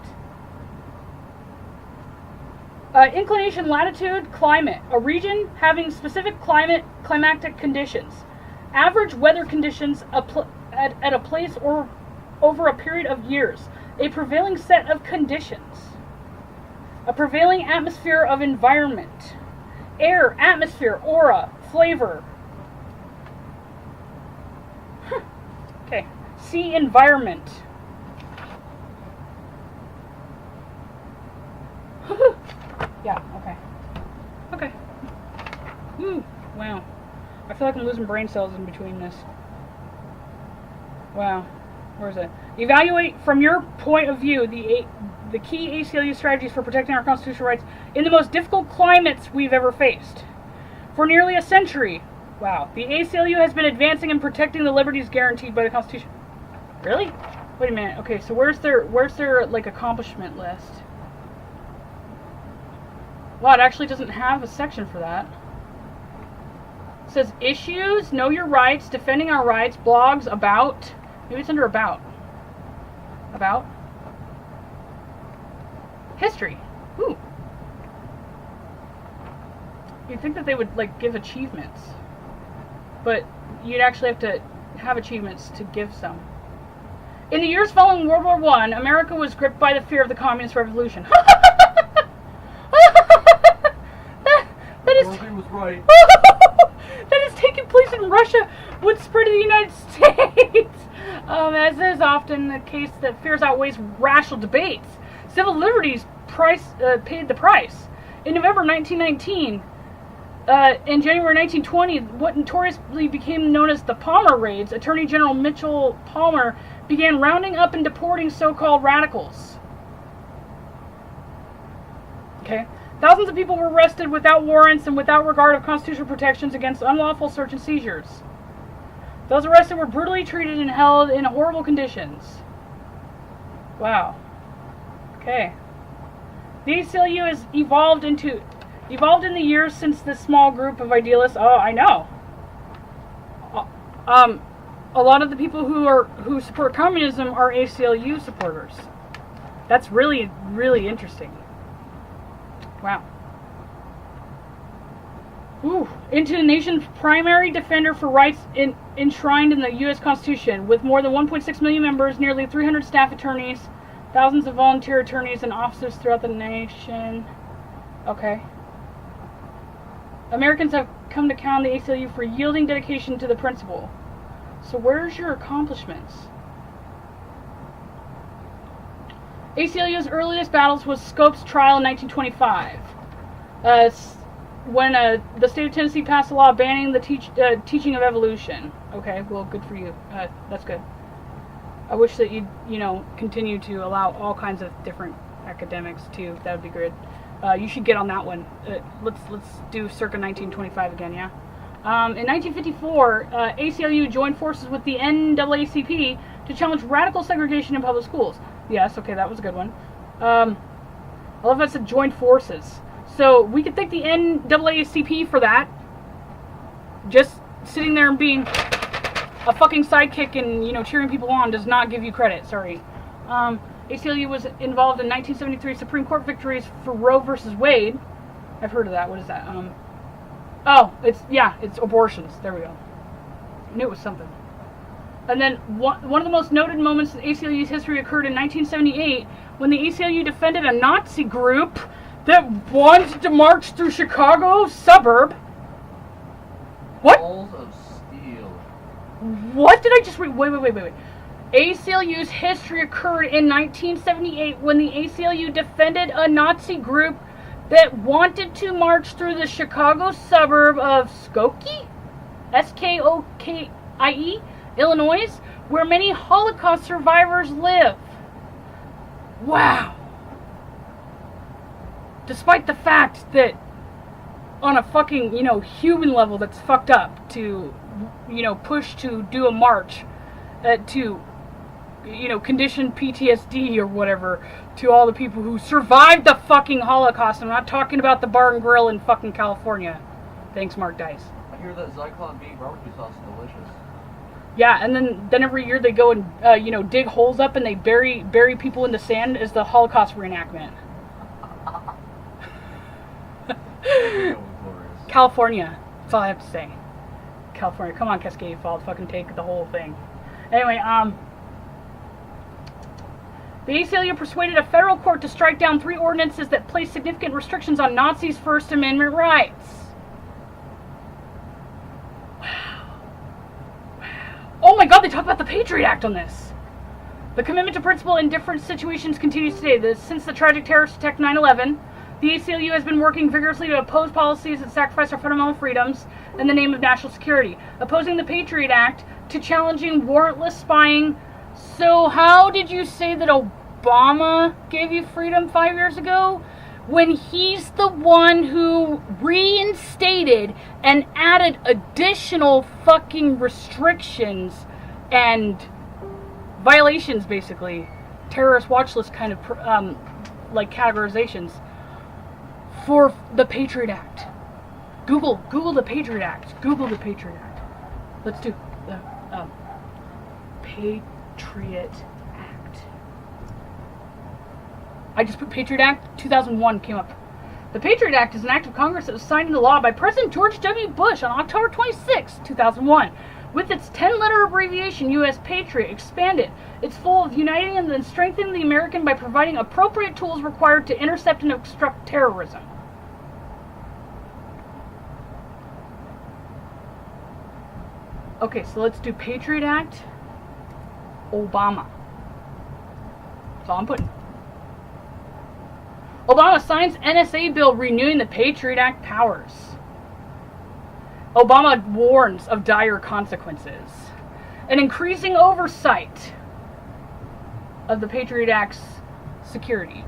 Inclination, latitude, climate. A region having specific climatic conditions. Average weather conditions at a place or over a period of years. A prevailing set of conditions. A prevailing atmosphere of environment. Air, atmosphere, aura, flavor. Okay. Sea environment. Yeah, okay. Ooh, wow. I feel like I'm losing brain cells in between this. Wow. Where is it? Evaluate from your point of view the key ACLU strategies for protecting our constitutional rights in the most difficult climates we've ever faced. For nearly a century, wow, the ACLU has been advancing and protecting the liberties guaranteed by the Constitution. Really? Wait a minute. Okay, so where's their accomplishment list? Wow, it actually doesn't have a section for that. It says issues, know your rights, defending our rights, blogs, about. Maybe it's under about. About. History. Ooh. You'd think that they would give achievements. But you'd actually have to have achievements to give some. In the years following World War I, America was gripped by the fear of the Communist Revolution. He was right. That is taking place in Russia would spread to the United States. As is often the case, that fears outweighs rational debates. Civil liberties paid the price. In November 1919, in January 1920, what notoriously became known as the Palmer Raids, Attorney General Mitchell Palmer began rounding up and deporting so-called radicals. Okay. Thousands of people were arrested without warrants and without regard of constitutional protections against unlawful search and seizures. Those arrested were brutally treated and held in horrible conditions. Wow. Okay. The ACLU has evolved in the years since this small group of idealists. Oh, I know. A lot of the people who support communism are ACLU supporters. That's really, really interesting. Wow. Ooh. Into the nation's primary defender for rights enshrined in the U.S. Constitution, with more than 1.6 million members, nearly 300 staff attorneys, thousands of volunteer attorneys and officers throughout the nation. Okay. Americans have come to count the ACLU for yielding dedication to the principle. So where's your accomplishments? ACLU's earliest battles was Scopes' trial in 1925, when the state of Tennessee passed a law banning the teaching of evolution. Okay, well, good for you. That's good. I wish that you'd, continue to allow all kinds of different academics too. That would be good. You should get on that one. Let's do circa 1925 again, yeah? In 1954, ACLU joined forces with the NAACP to challenge radical segregation in public schools. Yes, okay, that was a good one. I love that it said joined forces. So we could thank the NAACP for that. Just sitting there and being a fucking sidekick and, cheering people on does not give you credit. Sorry. ACLU was involved in 1973 Supreme Court victories for Roe versus Wade. I've heard of that. What is that? It's abortions. There we go. I knew it was something. And then one of the most noted moments in ACLU's history occurred in 1978 when the ACLU defended a Nazi group that wanted to march through Chicago's suburb. What? Balls of steel. What did I just read? Wait. ACLU's history occurred in 1978 when the ACLU defended a Nazi group that wanted to march through the Chicago suburb of Skokie? Skokie, Illinois, where many Holocaust survivors live. Wow. Despite the fact that on a fucking, human level that's fucked up to, push to do a march to, condition PTSD or whatever to all the people who survived the fucking Holocaust. I'm not talking about the bar and grill in fucking California. Thanks, Mark Dice. I hear that Zyklon B barbecue sauce is delicious. Yeah, and then every year they go and, dig holes up and they bury people in the sand as the Holocaust reenactment. California. That's all I have to say. California. Come on, Cascade Falls. Fucking take the whole thing. Anyway, the ACLU persuaded a federal court to strike down 3 ordinances that placed significant restrictions on Nazis' First Amendment rights. Wow. Oh my god, they talk about the Patriot Act on this. The commitment to principle in different situations continues today. Since the tragic terrorist attack 9/11, the ACLU has been working vigorously to oppose policies that sacrifice our fundamental freedoms in the name of national security, opposing the Patriot Act to challenging warrantless spying. So how did you say that Obama gave you freedom 5 years ago? When he's the one who reinstated and added additional fucking restrictions and violations, basically. Terrorist watch list kind of, categorizations for the Patriot Act. Google the Patriot Act. Google the Patriot Act. Let's do the Patriot Act. I just put Patriot Act, 2001 came up. The Patriot Act is an act of Congress that was signed into law by President George W. Bush on October 26, 2001. With its 10-letter abbreviation, U.S. Patriot, expanded. It's full of uniting and strengthening the American by providing appropriate tools required to intercept and obstruct terrorism. Okay, so let's do Patriot Act, Obama. That's all I'm putting. Obama signs NSA bill renewing the Patriot Act powers. Obama warns of dire consequences. An increasing oversight of the Patriot Act's security.